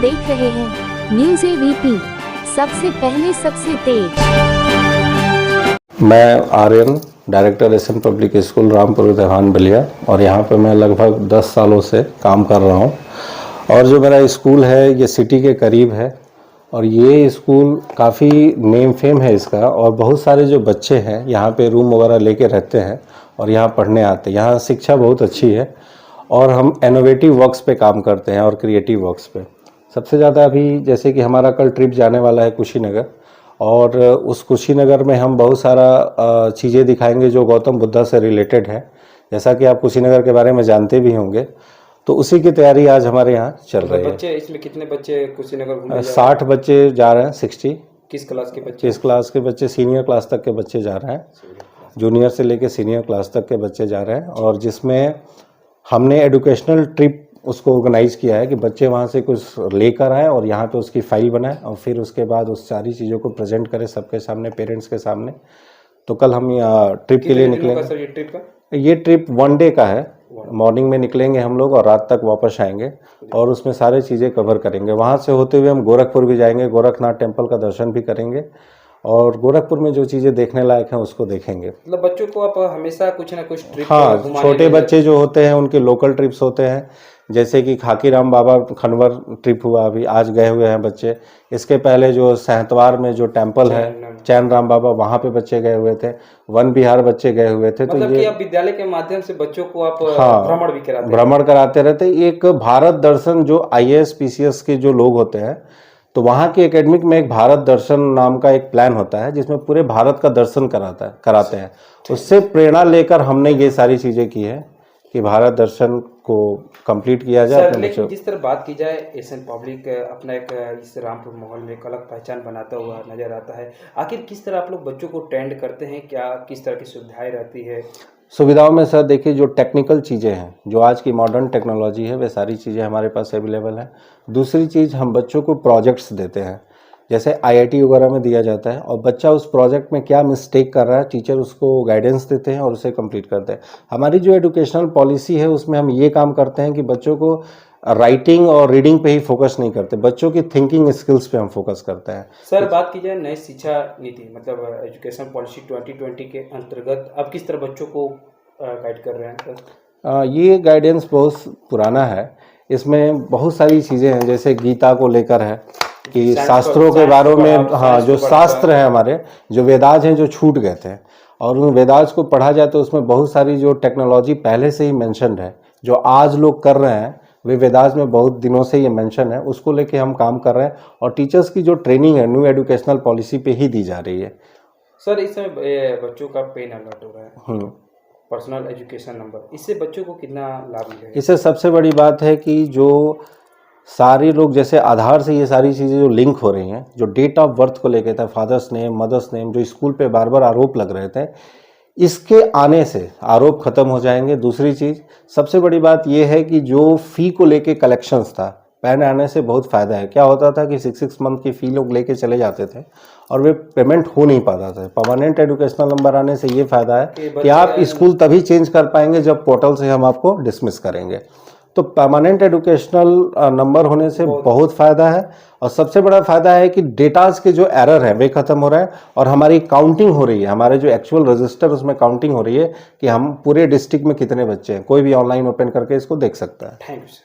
देख रहे हैं न्यूज़ एबीपी, सबसे पहले सबसे तेज। मैं Aryan, director SN public school Rampur Dehan Ballia, और यहाँ पे मैं लगभग 10 सालों से काम कर रहा हूँ। और जो मेरा स्कूल है ये सिटी के करीब है, और ये स्कूल काफ़ी नेम फेम है इसका, और बहुत सारे जो बच्चे हैं यहाँ पे रूम वगैरह लेके रहते हैं और यहाँ पढ़ने आते हैं। यहाँ शिक्षा बहुत अच्छी है, और हम इनोवेटिव वर्क्स पे काम करते हैं और क्रिएटिव वर्क्स पे। सबसे ज़्यादा अभी जैसे कि हमारा कल ट्रिप जाने वाला है कुशीनगर, और उस कुशीनगर में हम बहुत सारा चीज़ें दिखाएंगे जो गौतम बुद्धा से रिलेटेड है। जैसा कि आप कुशीनगर के बारे में जानते भी होंगे, तो उसी की तैयारी आज हमारे यहाँ चल रही है। बच्चे इसमें कितने बच्चे कुशीनगर घूमने 60 बच्चे जा रहे हैं। 60 किस क्लास के बच्चे? किस क्लास के बच्चे? सीनियर क्लास तक के बच्चे जा रहे हैं, जूनियर से लेके सीनियर क्लास तक के बच्चे जा रहे हैं। और जिसमें हमने एजुकेशनल ट्रिप उसको ऑर्गेनाइज़ किया है कि बच्चे वहाँ से कुछ लेकर आए और यहाँ पे उसकी फाइल बनाए, और फिर उसके बाद उस सारी चीज़ों को प्रेजेंट करें सबके सामने, पेरेंट्स के सामने। तो कल हम यहाँ ट्रिप के लिए निकलेंगे। ये ट्रिप 1 डे का है। मॉर्निंग में निकलेंगे हम लोग और रात तक वापस आएंगे, और उसमें सारी चीज़ें कवर करेंगे। वहाँ से होते हुए हम गोरखपुर भी जाएंगे, गोरखनाथ टेम्पल का दर्शन भी करेंगे, और गोरखपुर में जो चीज़ें देखने लायक हैं उसको देखेंगे। मतलब बच्चों को आप हमेशा कुछ ना कुछ ट्रिप हाँ, छोटे बच्चे जो होते हैं उनके लोकल ट्रिप्स होते हैं, जैसे कि खाकीराम बाबा खनवर ट्रिप हुआ, अभी आज गए हुए हैं बच्चे। इसके पहले जो सहतवार में जो टेम्पल है चैन राम बाबा, वहाँ पे बच्चे गए हुए थे। वन विहार बच्चे गए हुए थे। मतलब तो ये आप विद्यालय के माध्यम से बच्चों को आप भ्रमण भी कराते हैं? भ्रमण कराते रहते। एक भारत दर्शन, जो IAS PCS के जो लोग होते हैं, तो वहाँ की एकेडमिक में एक भारत दर्शन नाम का एक प्लान होता है जिसमें पूरे भारत का दर्शन कराते हैं। उससे प्रेरणा लेकर हमने ये सारी चीज़ें की है कि भारत दर्शन को कंप्लीट किया जाए अपने बच्चों। जिस तरह बात की जाए, एसएन पब्लिक अपना एक इस रामपुर माहौल में एक अलग पहचान बनाता हुआ नजर आता है। आखिर किस तरह आप लोग बच्चों को ट्रेंड करते हैं, क्या किस तरह की सुविधाएं रहती है? सुविधाओं में सर देखिए, जो टेक्निकल चीज़ें हैं, जो आज की मॉडर्न टेक्नोलॉजी है, वे सारी चीज़ें हमारे पास अवेलेबल है। दूसरी चीज़, हम बच्चों को प्रोजेक्ट्स देते हैं, जैसे IIT वगैरह में दिया जाता है, और बच्चा उस प्रोजेक्ट में क्या मिस्टेक कर रहा है, टीचर उसको गाइडेंस देते हैं और उसे कंप्लीट करते हैं। हमारी जो एजुकेशनल पॉलिसी है उसमें हम ये काम करते हैं कि बच्चों को राइटिंग और रीडिंग पे ही फोकस नहीं करते, बच्चों की थिंकिंग स्किल्स पे हम फोकस करते हैं। सर, बात की जाए नई शिक्षा नीति, मतलब एजुकेशन पॉलिसी 2020 के अंतर्गत आप किस तरह बच्चों को गाइड कर रहे हैं? ये गाइडेंस बहुत पुराना है। इसमें बहुत सारी चीज़ें हैं, जैसे गीता को लेकर है कि शास्त्रों के बारे में, हाँ, जो शास्त्र है हमारे, जो वेदाज हैं जो छूट गए थे, और उन वेदाज को पढ़ा जाए तो उसमें बहुत सारी जो टेक्नोलॉजी पहले से ही मेंशन्ड है, जो आज लोग कर रहे हैं, वे वेदाज में बहुत दिनों से ये मेंशन है। उसको लेके हम काम कर रहे हैं, और टीचर्स की जो ट्रेनिंग है न्यू एजुकेशनल पॉलिसी पे ही दी जा रही है। सर, इस समय बच्चों का पेन अलर्ट हो रहा है, पर्सनल एजुकेशन नंबर, इससे बच्चों को कितना लाभ मिलेगा? इससे सबसे बड़ी बात है कि जो सारे लोग, जैसे आधार से ये सारी चीज़ें जो लिंक हो रही हैं, जो डेट ऑफ बर्थ को लेकर था, फादर्स नेम, मदर्स नेम, जो स्कूल पे बार बार आरोप लग रहे थे, इसके आने से आरोप खत्म हो जाएंगे। दूसरी चीज़, सबसे बड़ी बात यह है कि जो फ़ी को लेके कलेक्शंस था, पैन आने से बहुत फ़ायदा है। क्या होता था कि 6 मंथ की फ़ी लोग लेके चले जाते थे और वे पेमेंट हो नहीं पाता था। परमानेंट एजुकेशनल नंबर आने से ये फ़ायदा है कि आप स्कूल तभी चेंज कर पाएंगे जब पोर्टल से हम आपको डिसमिस करेंगे। तो परमानेंट एजुकेशनल नंबर होने से बहुत फ़ायदा है, और सबसे बड़ा फ़ायदा है कि डेटाज के जो एरर है वे ख़त्म हो रहे हैं, और हमारी काउंटिंग हो रही है, हमारे जो एक्चुअल रजिस्टर उसमें काउंटिंग हो रही है कि हम पूरे डिस्ट्रिक्ट में कितने बच्चे हैं। कोई भी ऑनलाइन ओपन करके इसको देख सकता है। Thank you sir.